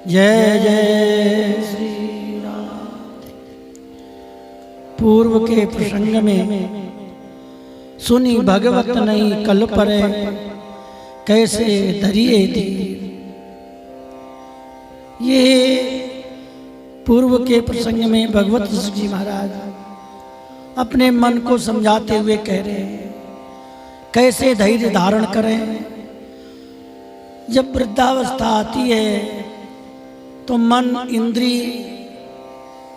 जय जय श्री राम। पूर्व के प्रसंग में सुनी भगवत नहीं कल परे, कैसे धरिए धीर। ये पूर्व के प्रसंग में भगवत जी महाराज अपने मन को समझाते हुए कह रहे हैं कैसे धैर्य धारण करें। जब वृद्धावस्था आती है तो मन इंद्रिय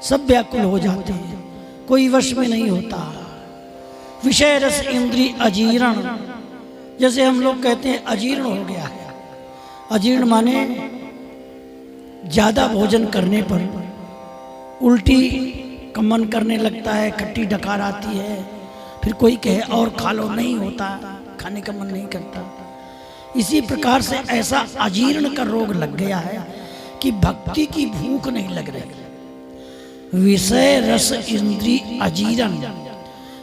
सब व्याकुल हो जाते हैं, कोई वश में नहीं होता। विषय रस इंद्रिय अजीर्ण, जैसे हम लोग कहते हैं अजीर्ण हो गया है। अजीर्ण माने ज्यादा भोजन करने पर उल्टी का मन करने लगता है, खट्टी डकार आती है, फिर कोई कहे और खा लो, नहीं होता, खाने का मन नहीं करता। इसी प्रकार से ऐसा अजीर्ण का रोग लग गया है कि भक्ति की भूख नहीं लग रही। विषय रस इंद्रिय अजीर्ण,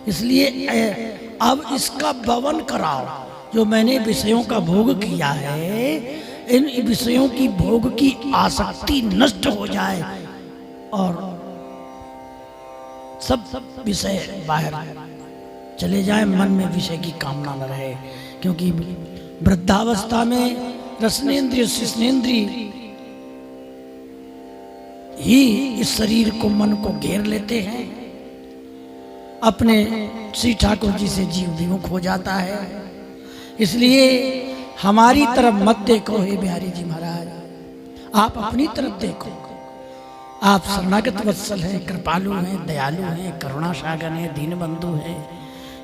इसलिए अब इसका भवन कराओ। जो मैंने विषयों का भोग किया है, इन विषयों की भोग की आसक्ति नष्ट हो जाए और सब विषय बाहर चले जाए, मन में विषय की कामना न रहे। क्योंकि वृद्धावस्था में रसनेन्द्रिय शिष्णेन्द्रिय ही इस शरीर को, मन को घेर लेते हैं। अपने श्री ठाकुर जी से जीव विमुख हो जाता है। इसलिए हमारी तरफ मत देखो हे बिहारी जी महाराज, आप अपनी तरफ देखो। आप शरणागत वत्सल हैं, कृपालु हैं, दयालु हैं, करुणा सागर हैं, दीन बंधु हैं।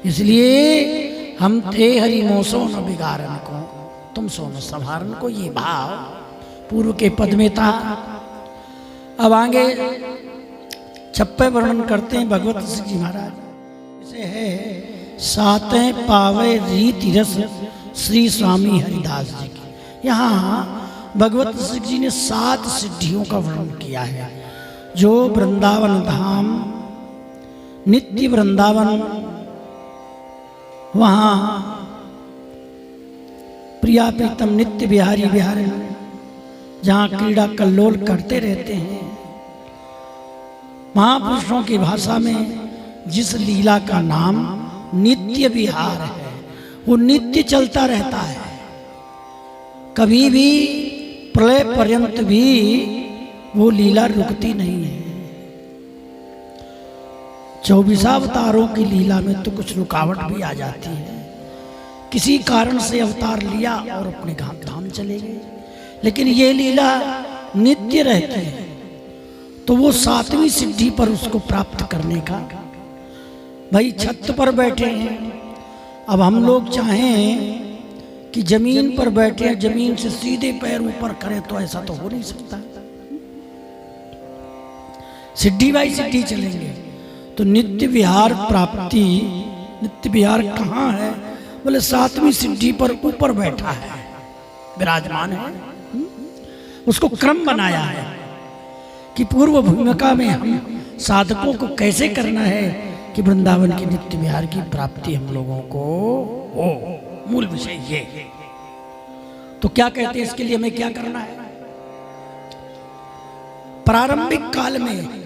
इसलिए हम थे हरि मोसो न बिगारन को, तुम सो न संभारन को, ये भाव पूर्व के पद में था। अब आगे छप्पे वर्णन करते हैं भगवत जी महाराज। इसे है सातें पावे रीति रस श्री स्वामी हरिदास जी की। यहाँ भगवत जी ने 7 सिद्धियों का वर्णन किया है, जो वृंदावन धाम, नित्य वृंदावन, वहाँ प्रिया प्रीतम नित्य बिहारी बिहारी, जहाँ क्रीड़ा कल्लोल करते रहते हैं। महापुरुषों की भाषा में जिस लीला का नाम नित्य विहार है, वो नित्य चलता रहता है, कभी भी प्रलय पर्यंत भी वो लीला रुकती नहीं है। 24 अवतारों की लीला में तो कुछ रुकावट भी आ जाती है, किसी कारण से अवतार लिया और अपने धाम चले गए, लेकिन ये लीला नित्य रहती है। तो वो 7वीं सिद्धि पर उसको प्राप्त करने का, भाई छत पर बैठे हैं, अब हम लोग चाहें कि जमीन पर बैठे, जमीन से सीधे पैर ऊपर करें, तो ऐसा तो हो नहीं सकता। सिद्धि बाई सिद्धि चलेंगे। तो नित्य विहार प्राप्ति, नित्य विहार कहाँ है? बोले 7वीं सिद्धि पर ऊपर बैठा है, विराजमान है। उसको क्रम बनाया है कि पूर्व भूमिका में हम साधकों को कैसे करना है कि वृंदावन की नित्य विहार की प्राप्ति हम लोगों को हो। मूल विषय ये। तो क्या कहते हैं इसके लिए हमें क्या करना है? प्रारंभिक काल में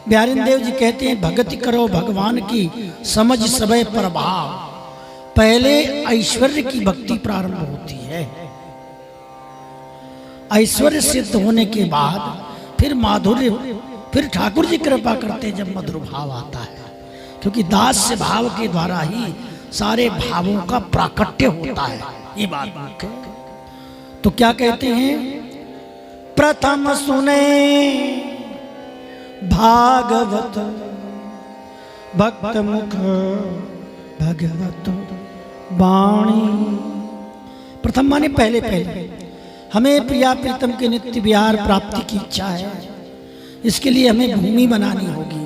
बिहारिन देव जी कहते हैं, भक्ति करो भगवान की समझ सबे प्रभाव। पहले ऐश्वर्य की भक्ति प्रारंभ होती है, ऐश्वर्य सिद्ध होने के बाद फिर माधुर्य, फिर ठाकुर जी कृपा करते हैं जब मधुर भाव आता है। क्योंकि दास्य भाव के द्वारा ही सारे भावों का प्राकट्य होता है, ये बात मुख्य है। तो क्या कहते हैं? प्रथम सुने भागवत भक्त मुख भगवत वाणी। प्रथम माने पहले पहले। हमें प्रिया प्रीतम के नित्य विहार प्राप्ति की इच्छा है, इसके लिए हमें भूमि बनानी होगी।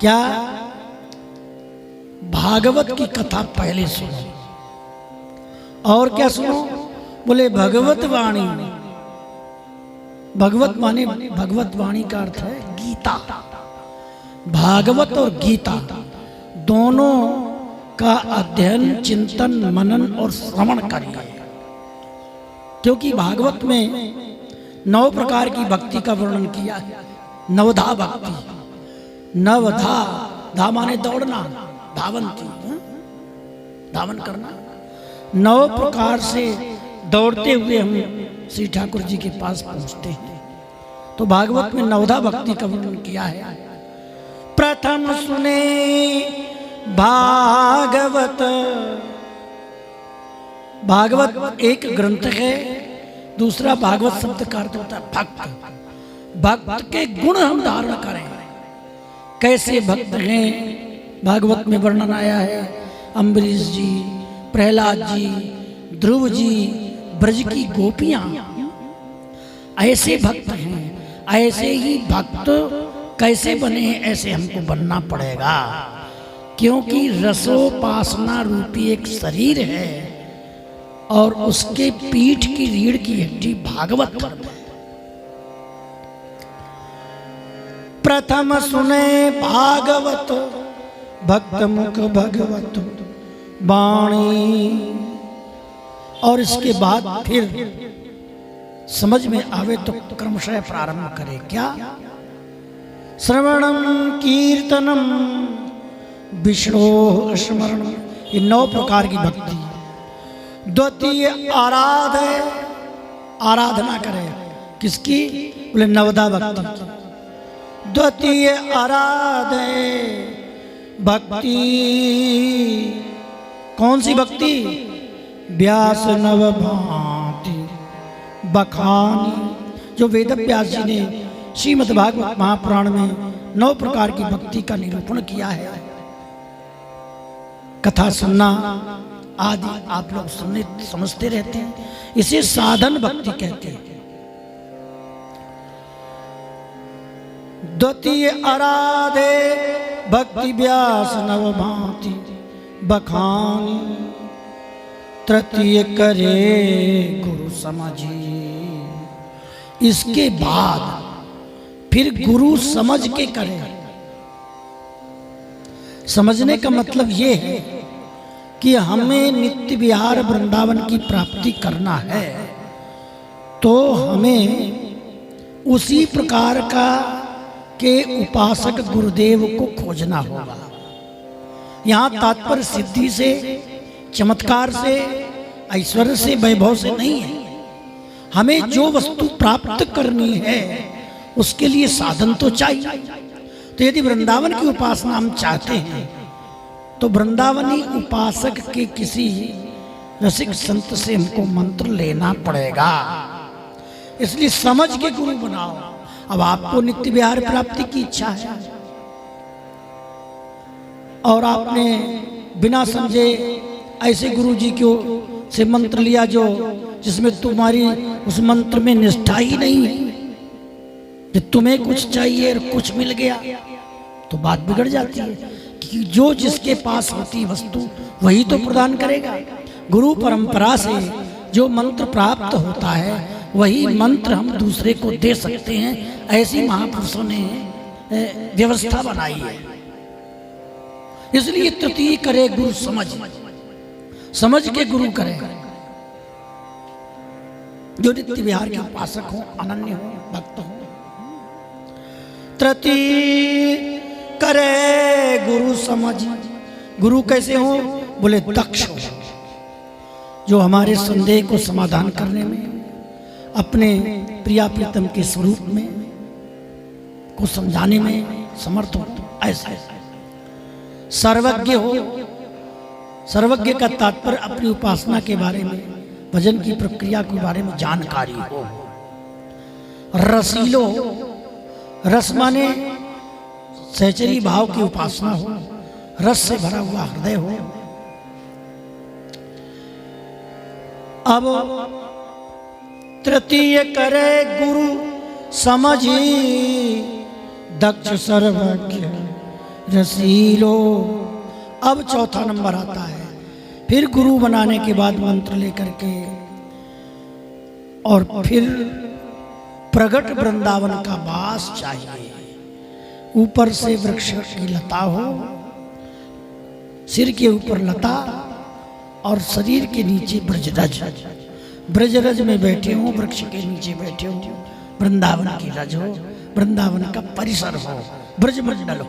क्या? भागवत की कथा पहले सुनो। और क्या सुनो? बोले भगवत वाणी। भगवत माने, भगवत वाणी का अर्थ है गीता। भागवत और गीता दोनों का अध्ययन, चिंतन, मनन और श्रवण करिए। क्योंकि भागवत में 9 प्रकार की भक्ति का वर्णन किया है। नवधा भक्ति, नवधा, धा माने दौड़ना, धावंती, धावन करना। 9 प्रकार से दौड़ते हुए हम श्री ठाकुर जी के पास पहुंचते हैं। तो भागवत में नवधा भक्ति का वर्णन किया है। प्रथम सुने भागवत, भागवत एक ग्रंथ है। दूसरा भागवत शब्द का अर्थ होता है भक्त। भक्त के गुण हम धारण करें, कैसे भक्त हैं भागवत में वर्णन आया है। अम्बरीश जी, प्रहलाद जी, ध्रुव जी, ब्रज की गोपियां ऐसे भक्त हैं। ऐसे ही भक्त कैसे बने हैं, ऐसे हमको बनना पड़ेगा, क्योंकि रसोपासना रूपी एक शरीर है और उसके पीठ की रीढ़ की हड्डी भागवत धर्म है। प्रथम सुने भागवत, भक्त मुख भगवत वाणी। और इसके बाद फिर समझ में आवे तो क्रमशः प्रारंभ करे क्या? श्रवणम कीर्तनम विष्णु स्मरणम। ये 9 प्रकार की भक्ति। द्वितीय आराधना करे, किसकी? बोले नवधा भक्ति। द्वितीय आराधे भक्ति, कौन सी भक्ति? व्यास नव भांति बखानी। जो वेद व्यास जी ने श्रीमद् भागवत महापुराण में 9 प्रकार की भक्ति का निरूपण किया है। कथा सुनना आदि आप लोग सुनने समझते रहते हैं, इसे साधन भक्ति कहते हैं। द्वितीय आराधे भक्ति व्यास नव भांति बखानी। तृतीय करे गुरु समझी। इसके बाद फिर गुरु समझ के करे। समझने का मतलब ये है कि हमें नित्य विहार वृंदावन की प्राप्ति करना है, तो हमें उसी प्रकार का के उपासक गुरुदेव को खोजना होगा। यहाँ तात्पर्य सिद्धि से, चमत्कार से, ऐश्वर्य से, वैभव से नहीं है। हमें जो वस्तु प्राप्त करनी है उसके लिए साधन तो चाहिए। तो यदि वृंदावन की उपासना हम चाहते हैं तो वृंदावनी उपासक के किसी रसिक संत से हमको मंत्र लेना पड़ेगा। इसलिए समझ के गुरु बनाओ। अब आपको नित्य विहार प्राप्ति की इच्छा है और आपने बिना समझे ऐसे गुरु जी को से मंत्र लिया जो जिसमें तुम्हारी उस मंत्र में निष्ठा ही नहीं है, कि तुम्हें कुछ चाहिए और कुछ मिल गया, तो बात बिगड़ जाती है। कि जो जिसके पास होती वस्तु वही तो प्रदान करेगा। गुरु परंपरा से जो मंत्र प्राप्त होता है वही मंत्र हम दूसरे को दे सकते हैं। ऐसी महापुरुषों ने व्यवस्था बनाई है। इसलिए तृतीय करे गुरु समझ, समझ के गुरु करे। जो नित्य विहार के उपासक हो, अनन्य हो, भक्त हो। तृतीय करे गुरु समझ। गुरु कैसे हो? बोले दक्ष हो, जो हमारे संदेह को समाधान करने में, अपने प्रिया प्रीतम के स्वरूप में को समझाने में समर्थ हो। ऐसे सर्वज्ञ हो। सर्वज्ञ का तात्पर्य अपनी उपासना के बारे में, भजन की प्रक्रिया के बारे में जानकारी हो। रसीलो, रस माने सहचरी भाव की उपासना हो, रस से भरा हुआ हृदय हो। अब तृतीय करे गुरु समझी, दक्ष सर्वज्ञ रसीलो। अब चौथा नंबर आता है। फिर गुरु बनाने के बाद मंत्र लेकर के और फिर प्रगट वृंदावन का वास चाहिए। ऊपर से वृक्ष की लता हो, सिर के ऊपर लता और शरीर के नीचे ब्रजरज। ब्रजरज में बैठे हो, वृक्ष के नीचे बैठे हो, वृंदावन की रज हो, वृंदावन का परिसर हो, ब्रजमंडल हो,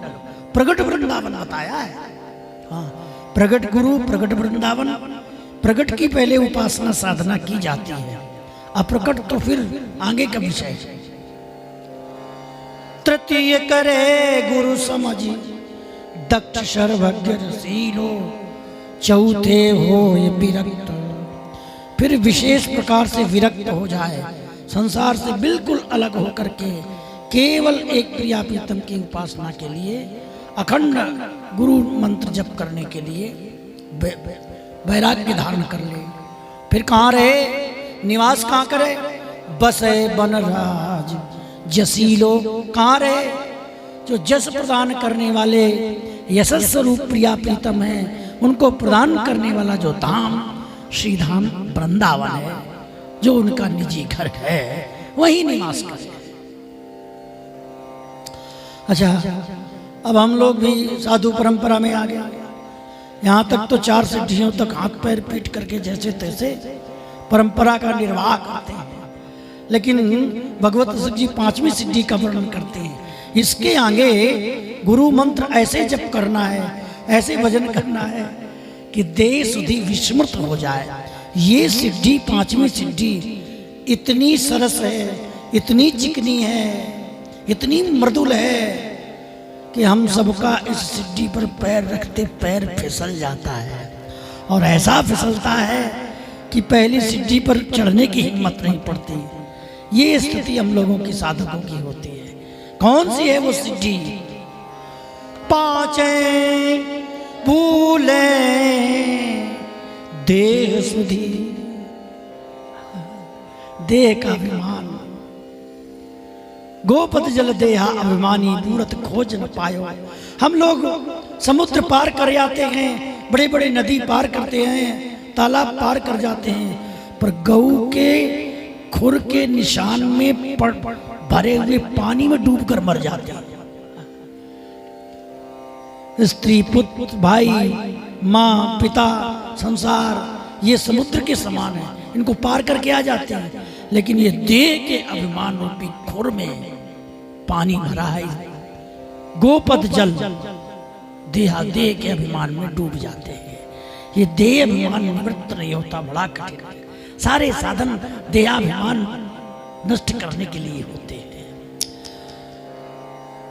प्रगट वृंदावन बताया है। हाँ, प्रगट गुरु, प्रगट वृंदावन। प्रगट की पहले उपासना साधना की जाती है, अप्रकट तो फिर आगे का विषय है। तृतीय करे गुरु समझी, दक्ष सर्वज्ञ रसीलो, चौथे हो ये विरक्त, फिर विशेष प्रकार से विरक्त हो जाए, संसार से बिल्कुल अलग होकर के केवल एक प्रिया प्रीतम की उपासना के लिए, अखंड गुरु मंत्र जप करने के लिए वैराग्य धारण कर ले। फिर कहाँ रहे, निवास कहाँ करे, बसे बनराज जसीलो। कहाँ रहे, जो जस प्रदान करने वाले यशस् स्वरूप प्रिया प्रीतम है, उनको प्रदान करने वाला जो धाम श्री धाम वृंदावन है, जो उनका निजी घर है, वही निवास करे। अच्छा, अब हम लोग भी साधु परंपरा में आ गए। यहाँ तक तो 4 सिद्धियों तक हाथ पैर पीट करके जैसे तैसे परंपरा का निर्वाह करते हैं, लेकिन भगवत रसिक जी 5वीं सिद्धि का वर्णन करते हैं। इसके आगे गुरु मंत्र ऐसे जप करना है, ऐसे भजन करना है कि देह सुधि विस्मृत हो जाए। ये सिद्धि 5वीं सिद्धि इतनी सरस है, इतनी चिकनी है, इतनी मृदुल है कि हम सबका इस सिद्धि पर पैर रखते पैर फिसल जाता है, और ऐसा फिसलता है कि पहली सिद्धि पर चढ़ने की हिम्मत नहीं पड़ती। ये स्थिति हम लोगों की साधकों की होती है। कौन सी है वो सिद्धि? 5 भूले देह सुधी, देह का अभिमान, गोपद जल देहा अभिमानी, मूरत खोज न पायो। हम लोग समुद्र पार कर जाते हैं, बड़े बड़े नदी पार करते हैं, तालाब पार कर जाते हैं, पर गऊ के खुर के निशान में भरे हुए पानी में डूबकर मर जाते हैं। स्त्री, पुत्र, भाई, माँ, पिता, संसार ये समुद्र के समान है, इनको पार करके आ जाते हैं, लेकिन ये देह के अभिमान रूपी खुर में पानी भरा है। गोपद जल देहा देह के अभिमान में डूब जाते हैं। ये देह अभिमान निवृत्त नहीं होता, बड़ा कठिन है। सारे साधन देहाभिमान नष्ट करने के लिए होते हैं।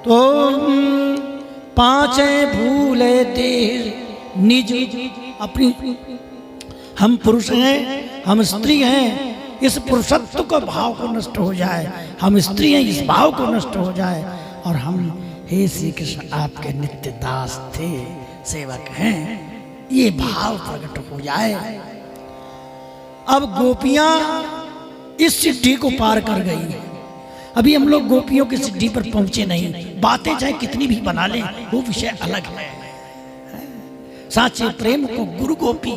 तो 5 भूले देह निज अपनी, हम पुरुष हैं, हम स्त्री हैं, इस पुरुषत्व का भाव को नष्ट हो जाए, हम स्त्री हैं इस भाव को नष्ट हो जाए, और हम हे श्री कृष्ण आपके नित्य दास थे, सेवक हैं, ये भाव प्रकट हो जाए। अब गोपियां इस सिद्धि को पार कर गई। अभी हम लोग गोपियों की सिद्धि पर पहुंचे नहीं। बातें चाहे कितनी भी बना लें, वो विषय अलग है। साचे प्रेम को गुरु गोपी,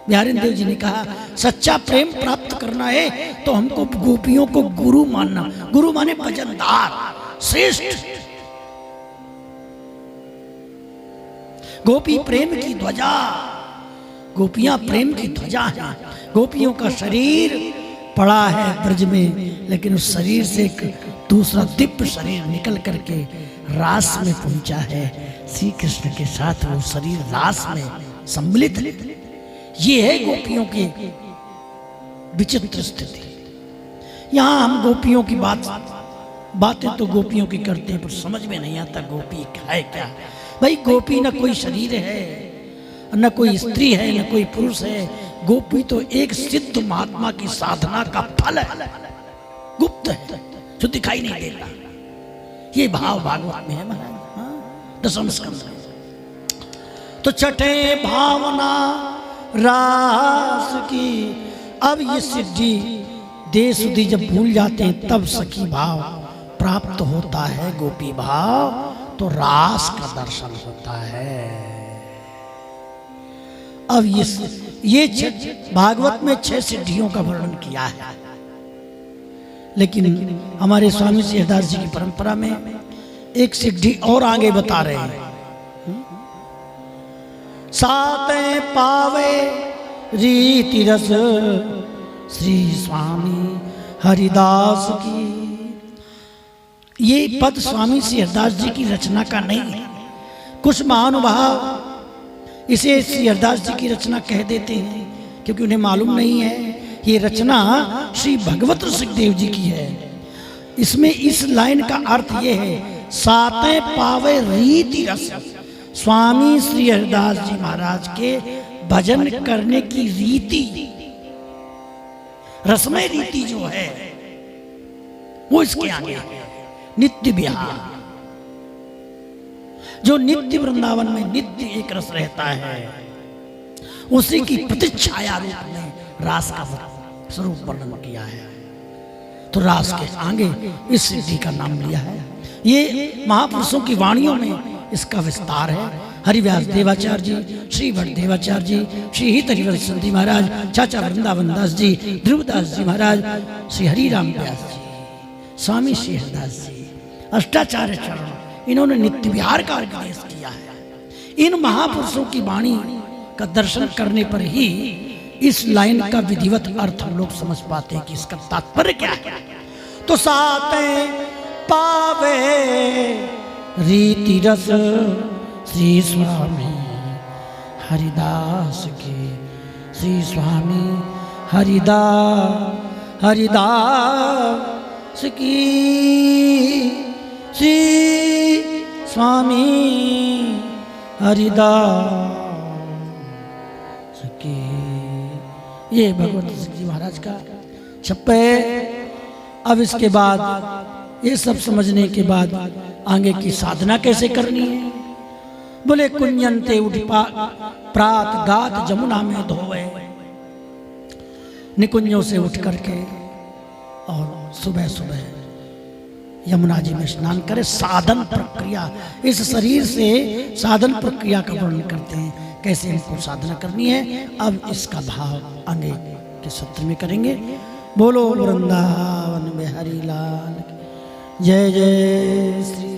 बिहारी देव जी ने कहा सच्चा प्रेम प्राप्त करना है तो हमको गोपियों को गुरु मानना। गुरु माने भजनदार, श्रेष्ठ। गोपी प्रेम की ध्वजा, गोपियां प्रेम की ध्वजा है। गोपियों का शरीर पड़ा है ब्रज में, लेकिन उस शरीर से एक दूसरा दिव्य शरीर निकल करके रास में पहुंचा है। श्री कृष्ण के साथ वो शरीर रास में सम्मिलित है। ये है गोपियों की विचित्र स्थिति। यहां हम गोपियों की बातें तो गोपियों की करते हैं, पर समझ में नहीं आता गोपी है क्या। भाई गोपी न कोई शरीर है, न कोई स्त्री है, न कोई पुरुष है। गोपी तो एक सिद्ध महात्मा की साधना का फल है, गुप्त है, जो दिखाई नहीं देता। ये भाव भागवत में है महाराज, 10वें स्कंद में। तो छठे भावना रास की। अब ये सिद्धि देह सुधि जब भूल जाते हैं, तब सखी भाव प्राप्त होता है, गोपी भाव, तो रास का दर्शन होता है। अब ये भागवत में 6 सिद्धियों का वर्णन किया है, लेकिन हमारे स्वामी श्रीहरिदास जी की परंपरा में एक सिद्धि और आगे बता रहे हैं। 7 पावे रीति रस श्री स्वामी हरिदास की। ये पद स्वामी श्री हरिदास जी की रचना का नहीं है। कुछ महानुभाव इसे श्री हरिदास जी की रचना कह देते हैं क्योंकि उन्हें मालूम नहीं है ये रचना श्री भगवत ऋषिदेव जी की है। इसमें इस लाइन का अर्थ ये है, साते पावे रीति रस। स्वामी श्री हरिदास जी महाराज के भजन करने की रीति, रसमय रीति जो है वो इसके आगे है। नित्य विहार, जो नित्य वृंदावन में नित्य एक रस रहता है, उसी की प्रतिच्छाया रूप में रास का स्वरूप वर्णन किया है। तो रास के आगे इस सिद्धि का नाम लिया है। ये महापुरुषों की वाणियों में इसका विस्तार है। हरिव्यास देवाचार्य जी, श्री भट्ट देवाचार्य जी, श्री हित हरिवंश जी महाराज, चाचा वृंदावन दास जी, ध्रुवदास जी महाराज, श्री हरिराम व्यास जी, स्वामी श्री हरिदास जी, अष्टाचार्य चरण, इन्होंने नित्य विहार का उपदेश किया है। इन महापुरुषों की वाणी का दर्शन करने पर ही इस लाइन का विधिवत अर्थ हम लोग समझ पाते हैं कि इसका तात्पर्य क्या है। तो साते पावे रीति रस श्री स्वामी हरिदास की, श्री स्वामी हरिदास की, श्री स्वामी हरिदास की। ये भगवत जी महाराज का छप्पे। अब इसके बाद ये सब समझने के बाद आगे की साधना कैसे करनी है। बोले कुंजनते उठ प्रात गात जमुना में धोवे, निकुंजों से उठ करके और सुबह सुबह यमुना जी में स्नान करे। साधन प्रक्रिया, इस शरीर से साधन प्रक्रिया का वर्णन करते हैं, कैसे इनको साधना करनी है। अब इसका भाव आगे के सत्र में करेंगे। बोलो वृंदावन बिहारी लाल, जय जय श्री